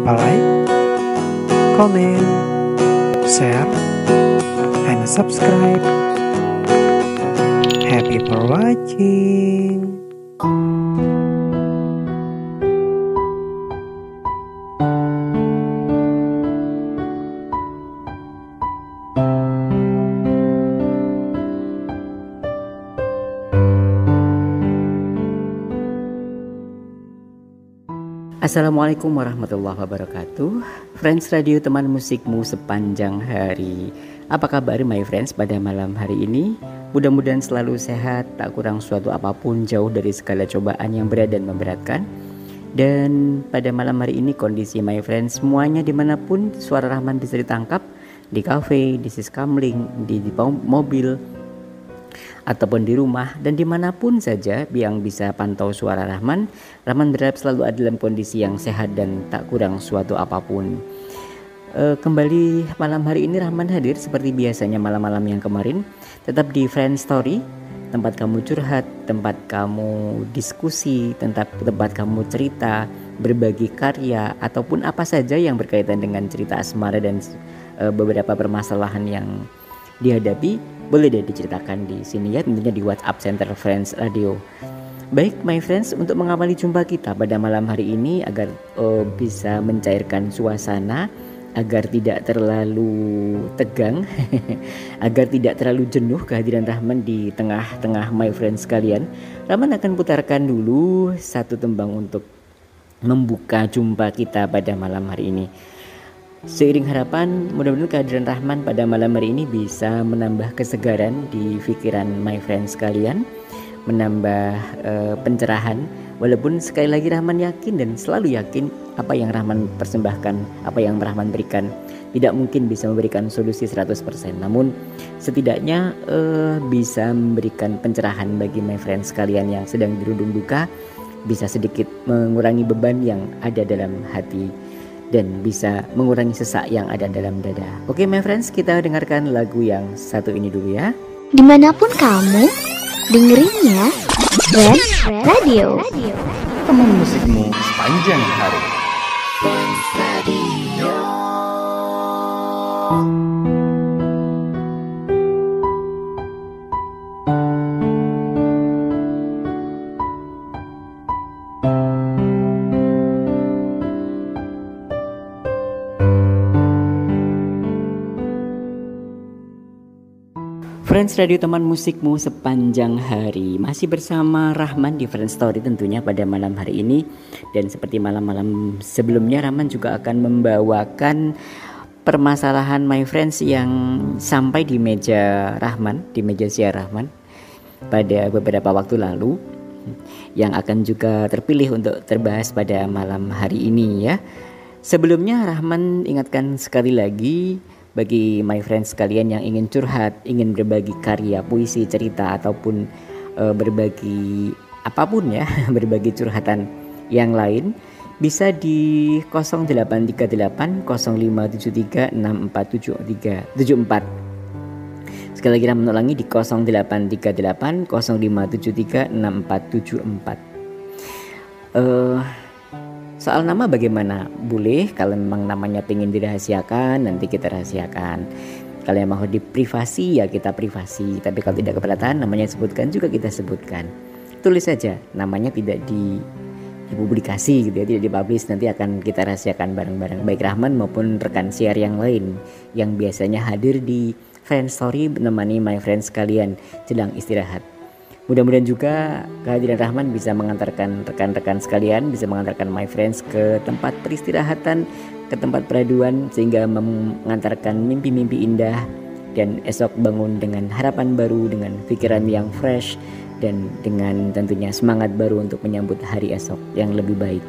lupa like, comment, share, and subscribe. Happy for watching. Assalamualaikum warahmatullahi wabarakatuh. Friends Radio, teman musikmu sepanjang hari. Apa kabar my friends pada malam hari ini? Mudah-mudahan selalu sehat, tak kurang suatu apapun, jauh dari segala cobaan yang berat dan memberatkan. Dan pada malam hari ini kondisi my friends semuanya dimanapun suara Rahman bisa ditangkap, di cafe, di siskamling, di mobil, ataupun di rumah, dan dimanapun saja yang bisa pantau suara Rahman berharap selalu ada dalam kondisi yang sehat dan tak kurang suatu apapun. Kembali malam hari ini Rahman hadir seperti biasanya malam-malam yang kemarin, tetap di Friend Story, tempat kamu curhat, tempat kamu diskusi, tempat kamu cerita, berbagi karya, ataupun apa saja yang berkaitan dengan cerita asmara dan beberapa permasalahan yang dihadapi, boleh deh diceritakan di sini ya, tentunya di WhatsApp Center Friends Radio. Baik my friends, untuk mengawali jumpa kita pada malam hari ini agar bisa mencairkan suasana, agar tidak terlalu tegang, agar tidak terlalu jenuh kehadiran Rahman di tengah-tengah my friends sekalian, Rahman akan putarkan dulu satu tembang untuk membuka jumpa kita pada malam hari ini. Seiring harapan, mudah-mudahan kehadiran Rahman pada malam hari ini bisa menambah kesegaran di pikiran my friends sekalian, menambah pencerahan. Walaupun sekali lagi Rahman yakin dan selalu yakin apa yang Rahman persembahkan, apa yang Rahman berikan tidak mungkin bisa memberikan solusi 100%. Namun setidaknya bisa memberikan pencerahan bagi my friends sekalian yang sedang dirundung duka, bisa sedikit mengurangi beban yang ada dalam hati dan bisa mengurangi sesak yang ada dalam dada. Oke my friends, kita dengarkan lagu yang satu ini dulu ya. Dimanapun kamu, dengerin ya Friends Radio, teman musikmu sepanjang hari. Friends Radio. Friends Radio, teman musikmu sepanjang hari. Masih bersama Rahman di Friends Story tentunya pada malam hari ini. Dan seperti malam-malam sebelumnya, Rahman juga akan membawakan permasalahan my friends yang sampai di meja Rahman, di meja siar Rahman pada beberapa waktu lalu, yang akan juga terpilih untuk terbahas pada malam hari ini ya. Sebelumnya Rahman ingatkan sekali lagi bagi my friends sekalian yang ingin curhat, ingin berbagi karya, puisi, cerita, ataupun berbagi apapun ya, berbagi curhatan yang lain, bisa di 0838 0573 6474. Sekali lagi Rahman ulangi di 0838 0573 6474. Soal nama bagaimana? Boleh, kalau memang namanya pengen dirahasiakan, nanti kita rahasiakan. Kalau yang mau di privasi ya kita privasi. Tapi kalau tidak keberatan, namanya sebutkan juga kita sebutkan. Tulis saja, namanya tidak dipublikasi gitu ya, tidak dipublish, nanti akan kita rahasiakan bareng-bareng. Baik Rahman maupun rekan siar yang lain yang biasanya hadir di Friends Story menemani my friends kalian sedang istirahat. Mudah-mudahan juga kehadiran Rahman bisa mengantarkan rekan-rekan sekalian, bisa mengantarkan my friends ke tempat peristirahatan, ke tempat peraduan, sehingga mengantarkan mimpi-mimpi indah dan esok bangun dengan harapan baru, dengan pikiran yang fresh, dan dengan tentunya semangat baru untuk menyambut hari esok yang lebih baik.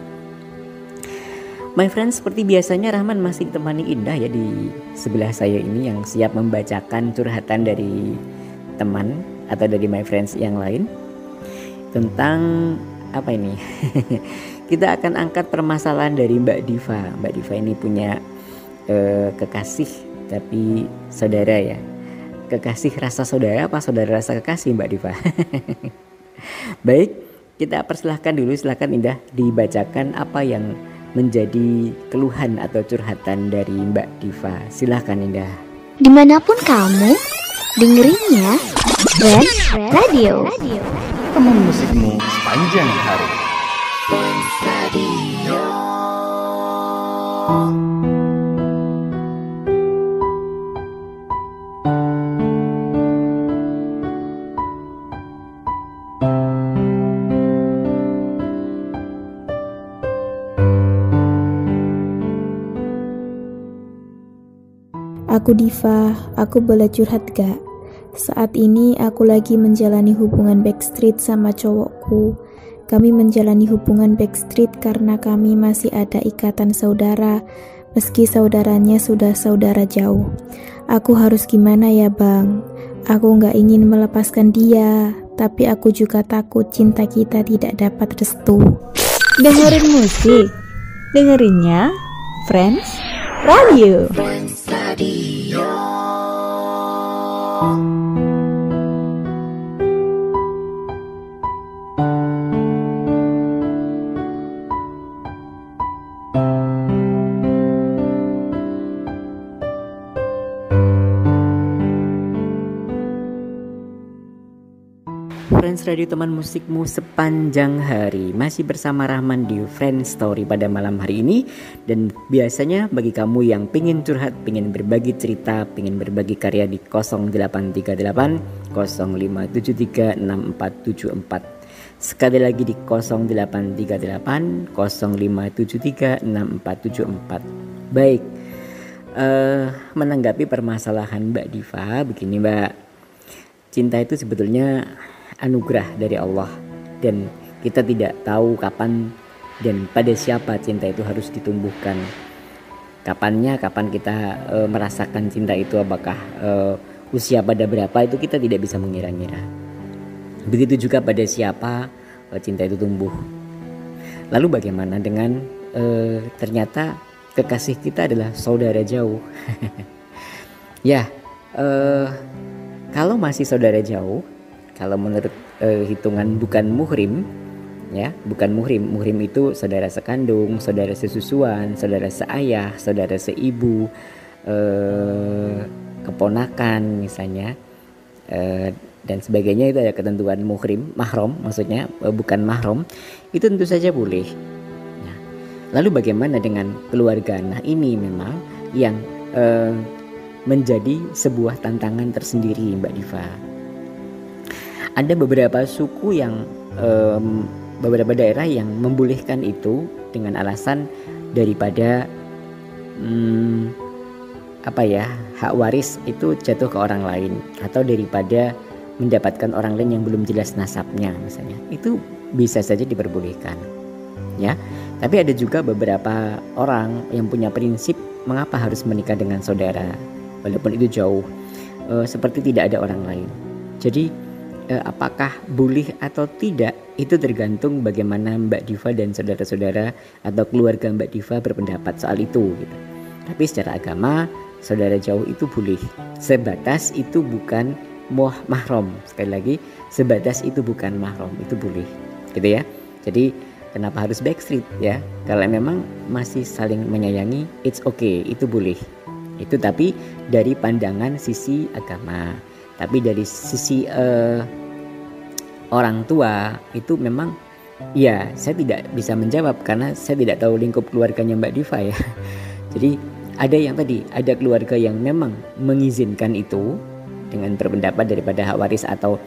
My friends, seperti biasanya Rahman masih ditemani Indah ya di sebelah saya ini yang siap membacakan curhatan dari teman atau dari my friends yang lain tentang apa ini. Kita akan angkat permasalahan dari Mbak Diva. Mbak Diva ini punya kekasih tapi saudara ya. Kekasih rasa saudara apa saudara rasa kekasih Mbak Diva? Baik, kita persilahkan dulu, silahkan Indah dibacakan apa yang menjadi keluhan atau curhatan dari Mbak Diva. Silahkan Indah. Dimanapun kamu, dengerinnya Ren Radio. Teman musikmu sepanjang hari. Friends Radio. Aku Diva, aku boleh curhat gak? Saat ini aku lagi menjalani hubungan backstreet sama cowokku. Kami menjalani hubungan backstreet karena kami masih ada ikatan saudara, meski saudaranya sudah saudara jauh. Aku harus gimana ya bang? Aku gak ingin melepaskan dia, tapi aku juga takut cinta kita tidak dapat restu. Dengerin musik, dengerinnya Friends Radio. Friends Radio. Friends Radio, teman musikmu sepanjang hari. Masih bersama Rahman di Friends Story pada malam hari ini. Dan biasanya bagi kamu yang pingin curhat, pingin berbagi cerita, pingin berbagi karya di 0838 0573 6474. Sekali lagi di 0838 0573 6474. Baik, menanggapi permasalahan Mbak Diva, begini Mbak. Cinta itu sebetulnya anugerah dari Allah, dan kita tidak tahu kapan dan pada siapa cinta itu harus ditumbuhkan. Kapan kita merasakan cinta itu, apakah usia pada berapa, itu kita tidak bisa mengira-ngira. Begitu juga pada siapa cinta itu tumbuh. Lalu bagaimana dengan ternyata kekasih kita adalah saudara jauh. Ya, kalau masih saudara jauh, kalau menurut hitungan bukan muhrim, ya, bukan muhrim. Muhrim itu saudara sekandung, saudara sesusuan, saudara seayah, saudara seibu, keponakan misalnya, dan sebagainya. Itu ada ketentuan muhrim, mahram maksudnya, bukan mahram. Itu tentu saja boleh. Nah, lalu bagaimana dengan keluarga? Nah, ini memang yang menjadi sebuah tantangan tersendiri Mbak Diva. Ada beberapa suku yang beberapa daerah yang membolehkan itu dengan alasan daripada hak waris itu jatuh ke orang lain, atau daripada mendapatkan orang lain yang belum jelas nasabnya misalnya. Itu bisa saja diperbolehkan. Ya. Tapi ada juga beberapa orang yang punya prinsip mengapa harus menikah dengan saudara walaupun itu jauh, seperti tidak ada orang lain. Jadi apakah boleh atau tidak itu tergantung bagaimana Mbak Diva dan saudara-saudara atau keluarga Mbak Diva berpendapat soal itu gitu. Tapi secara agama saudara jauh itu boleh, sebatas itu bukan mahram. Sekali lagi, sebatas itu bukan mahram, itu boleh gitu ya. Jadi kenapa harus backstreet ya? Kalau memang masih saling menyayangi, it's okay, itu boleh. Itu tapi dari pandangan sisi agama. Tapi dari sisi orang tua itu memang, ya saya tidak bisa menjawab karena saya tidak tahu lingkup keluarganya Mbak Diva ya. Jadi ada yang tadi, ada keluarga yang memang mengizinkan itu dengan berpendapat daripada hak waris atau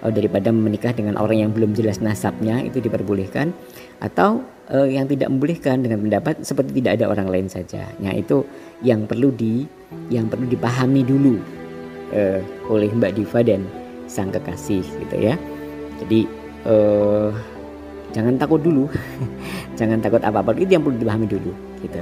daripada menikah dengan orang yang belum jelas nasabnya itu diperbolehkan, atau yang tidak membolehkan dengan pendapat seperti tidak ada orang lain saja. Nah, itu yang perlu dipahami dulu oleh Mbak Diva dan sang kekasih gitu ya. Jadi jangan takut dulu. Jangan takut apa-apa, itu yang perlu dipahami dulu gitu.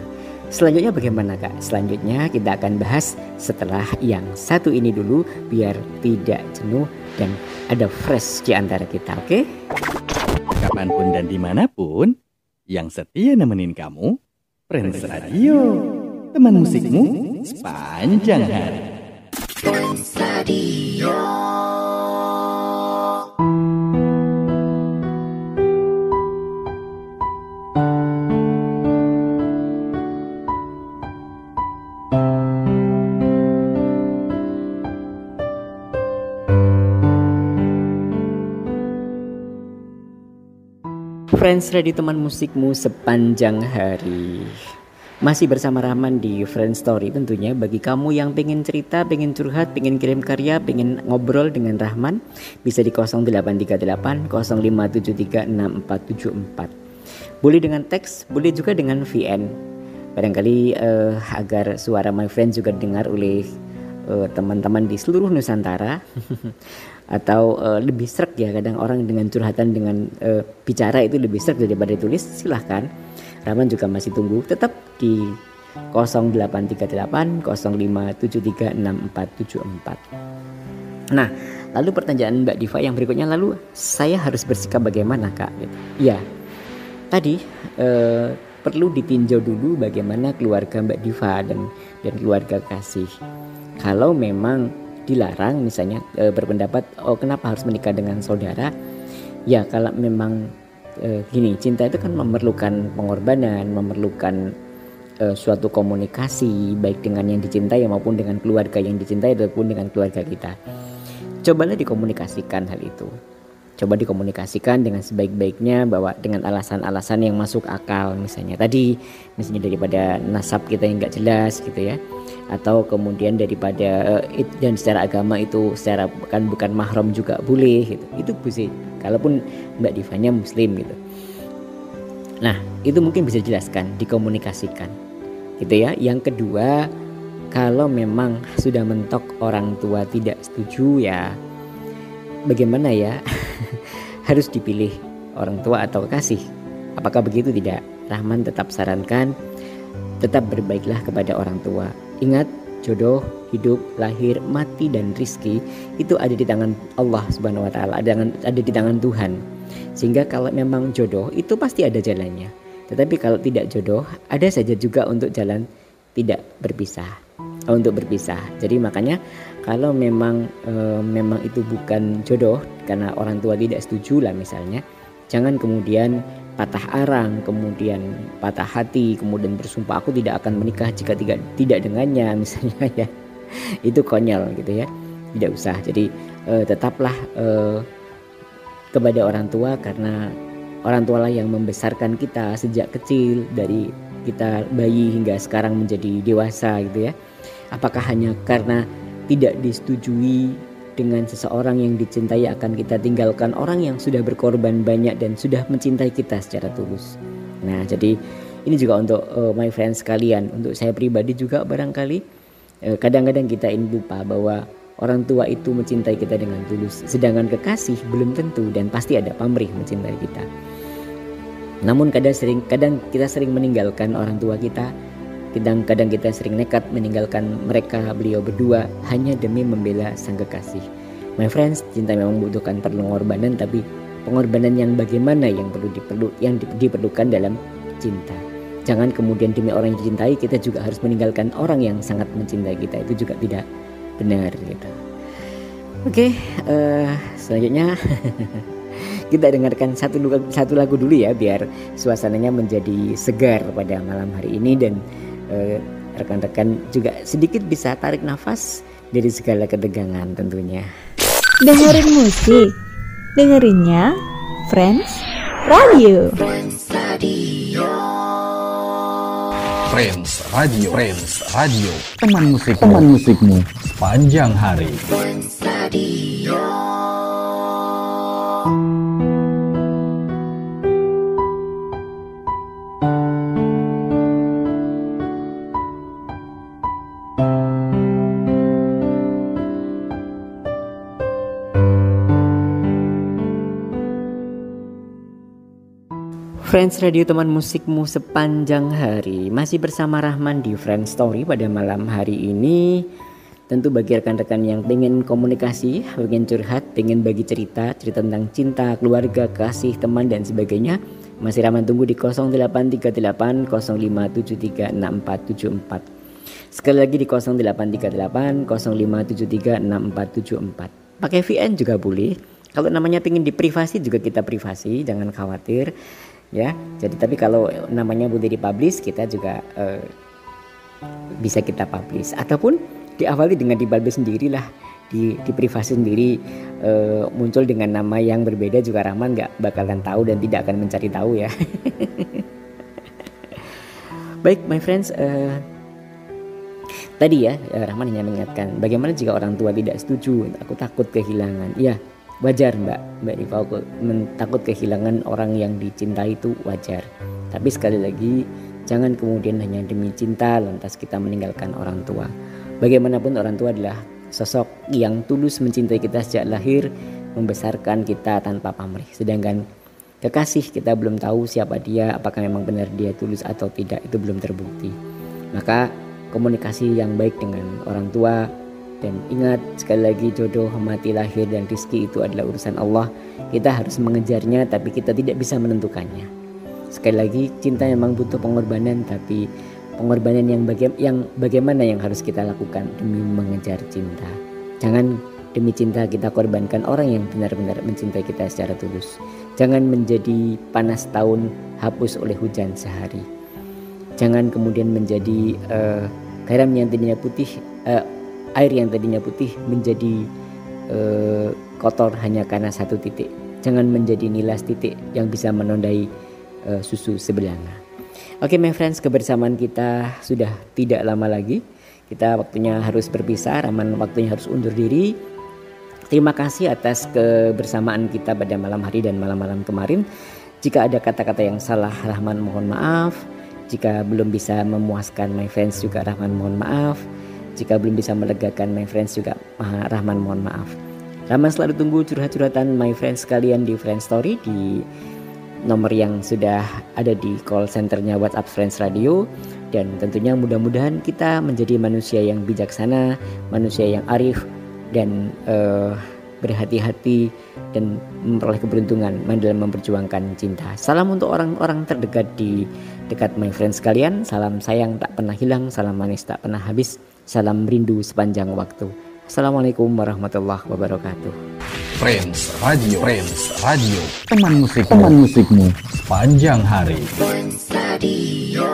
Selanjutnya bagaimana Kak? Selanjutnya kita akan bahas setelah yang satu ini dulu, biar tidak jenuh dan ada fresh di antara kita, oke? Kapanpun dan dimanapun, yang setia nemenin kamu, Friends Radio, teman musikmu sepanjang hari. Friends Radio. Friends Radio, teman musikmu sepanjang hari. Masih bersama Rahman di Friends Story tentunya. Bagi kamu yang pengen cerita, pengen curhat, pengen kirim karya, pengen ngobrol dengan Rahman, bisa di 0838 0573 6474. Boleh dengan teks, boleh juga dengan VN. Barangkali agar suara my friend juga dengar oleh teman-teman di seluruh Nusantara. Atau lebih sreg ya, kadang orang dengan curhatan dengan bicara itu lebih sreg daripada tulis. Silahkan, Rahman juga masih tunggu. Tetap di 0838 0573 6474. Nah, lalu pertanyaan Mbak Diva yang berikutnya, lalu saya harus bersikap bagaimana Kak? Ya, tadi perlu ditinjau dulu bagaimana keluarga Mbak Diva dan keluarga kasih. Kalau memang dilarang misalnya berpendapat kenapa harus menikah dengan saudara, ya kalau memang gini, cinta itu kan memerlukan pengorbanan, memerlukan suatu komunikasi baik dengan yang dicintai maupun dengan keluarga yang dicintai ataupun dengan keluarga kita. Cobalah dikomunikasikan hal itu, coba dikomunikasikan dengan sebaik-baiknya, bahwa dengan alasan-alasan yang masuk akal, misalnya daripada nasab kita yang nggak jelas gitu ya, atau kemudian daripada dan secara agama itu secara bukan mahram juga boleh gitu. Itu bisa, kalaupun Mbak Divanya muslim gitu. Nah, itu mungkin bisa dijelaskan, dikomunikasikan gitu ya. Yang kedua, kalau memang sudah mentok orang tua tidak setuju, ya bagaimana ya? Harus dipilih orang tua atau kasih. Apakah begitu? Tidak. Rahman tetap sarankan, tetap berbaiklah kepada orang tua. Ingat, jodoh, hidup, lahir, mati, dan rizki itu ada di tangan Allah Subhanahu wa Ta'ala, ada di tangan Tuhan. Sehingga kalau memang jodoh itu pasti ada jalannya. Tetapi kalau tidak jodoh, ada saja juga untuk jalan tidak berpisah, untuk berpisah. Jadi makanya kalau memang itu bukan jodoh karena orang tua tidak setuju lah misalnya, jangan kemudian patah arang, kemudian patah hati, kemudian bersumpah aku tidak akan menikah jika tidak dengannya misalnya ya. Itu konyol gitu ya. Tidak usah. Jadi tetaplah kepada orang tua, karena orang tua lah yang membesarkan kita sejak kecil, dari kita bayi hingga sekarang menjadi dewasa gitu ya. Apakah hanya karena tidak disetujui dengan seseorang yang dicintai akan kita tinggalkan orang yang sudah berkorban banyak dan sudah mencintai kita secara tulus? Nah, jadi ini juga untuk my friends sekalian, untuk saya pribadi juga barangkali kadang-kadang kita ini lupa bahwa orang tua itu mencintai kita dengan tulus, sedangkan kekasih belum tentu dan pasti ada pamrih mencintai kita. Namun kadang kita sering meninggalkan orang tua kita. Kadang kita sering nekat meninggalkan beliau berdua hanya demi membela sang kekasih. My friends, cinta memang membutuhkan pengorbanan, tapi pengorbanan yang bagaimana yang diperlukan dalam cinta. Jangan kemudian demi orang yang dicintai kita juga harus meninggalkan orang yang sangat mencintai kita. Itu juga tidak benar gitu. Oke, selanjutnya kita dengarkan satu lagu dulu ya, biar suasananya menjadi segar pada malam hari ini, dan rekan-rekan juga sedikit bisa tarik nafas dari segala ketegangan tentunya. Dengerin musik, dengerinnya Friends Radio. Friends Radio. Friends Radio, teman musikmu sepanjang hari. Friends Radio. Friends Radio, teman musikmu sepanjang hari. Masih bersama Rahman di Friends Story pada malam hari ini. Tentu bagi rekan-rekan yang pengen komunikasi, pengen curhat, pengen bagi cerita tentang cinta, keluarga, kasih, teman dan sebagainya, masih Rahman tunggu di 0838 0573 6474. Sekali lagi di 0838 0573 6474. Pakai VN juga boleh. Kalau namanya pengen diprivasi juga kita privasi, jangan khawatir. Ya, jadi tapi kalau namanya boleh dipublish, kita juga bisa kita publish, ataupun diawali dengan dipublish sendirilah di privasi sendiri muncul dengan nama yang berbeda juga Rahman nggak bakalan tahu dan tidak akan mencari tahu ya. Baik my friends, tadi ya Rahman hanya mengingatkan bagaimana jika orang tua tidak setuju, aku takut kehilangan. Ya wajar Mbak Rifa, takut kehilangan orang yang dicintai itu wajar. Tapi sekali lagi jangan kemudian hanya demi cinta lantas kita meninggalkan orang tua. Bagaimanapun orang tua adalah sosok yang tulus mencintai kita sejak lahir, membesarkan kita tanpa pamrih. Sedangkan kekasih kita belum tahu siapa dia, apakah memang benar dia tulus atau tidak, itu belum terbukti. Maka komunikasi yang baik dengan orang tua, dan ingat sekali lagi jodoh, mati lahir dan rizki itu adalah urusan Allah. Kita harus mengejarnya tapi kita tidak bisa menentukannya. Sekali lagi cinta memang butuh pengorbanan, tapi pengorbanan yang bagaimana yang harus kita lakukan demi mengejar cinta. Jangan demi cinta kita korbankan orang yang benar-benar mencintai kita secara tulus. Jangan menjadi panas tahun hapus oleh hujan sehari. Jangan kemudian menjadi garam yang tadinya putih, air yang tadinya putih menjadi kotor hanya karena satu titik. Jangan menjadi nilas titik yang bisa menodai susu sebelanga. Oke my friends, kebersamaan kita sudah tidak lama lagi. Kita waktunya harus berpisah, Rahman waktunya harus undur diri. Terima kasih atas kebersamaan kita pada malam hari dan malam-malam kemarin. Jika ada kata-kata yang salah, Rahman mohon maaf. Jika belum bisa memuaskan my friends juga Rahman mohon maaf. Jika belum bisa melegakan my friends juga Rahman mohon maaf. Rahman selalu tunggu curhat-curhatan my friends sekalian di Friends Story di nomor yang sudah ada di call centernya WhatsApp Friends Radio. Dan tentunya mudah-mudahan kita menjadi manusia yang bijaksana, manusia yang arif dan berhati-hati dan memperoleh keberuntungan dalam memperjuangkan cinta. Salam untuk orang-orang terdekat di dekat my friends sekalian. Salam sayang tak pernah hilang, salam manis tak pernah habis, salam rindu sepanjang waktu. Assalamualaikum warahmatullahi wabarakatuh. Friends Radio, teman musikmu sepanjang hari. Friends Radio.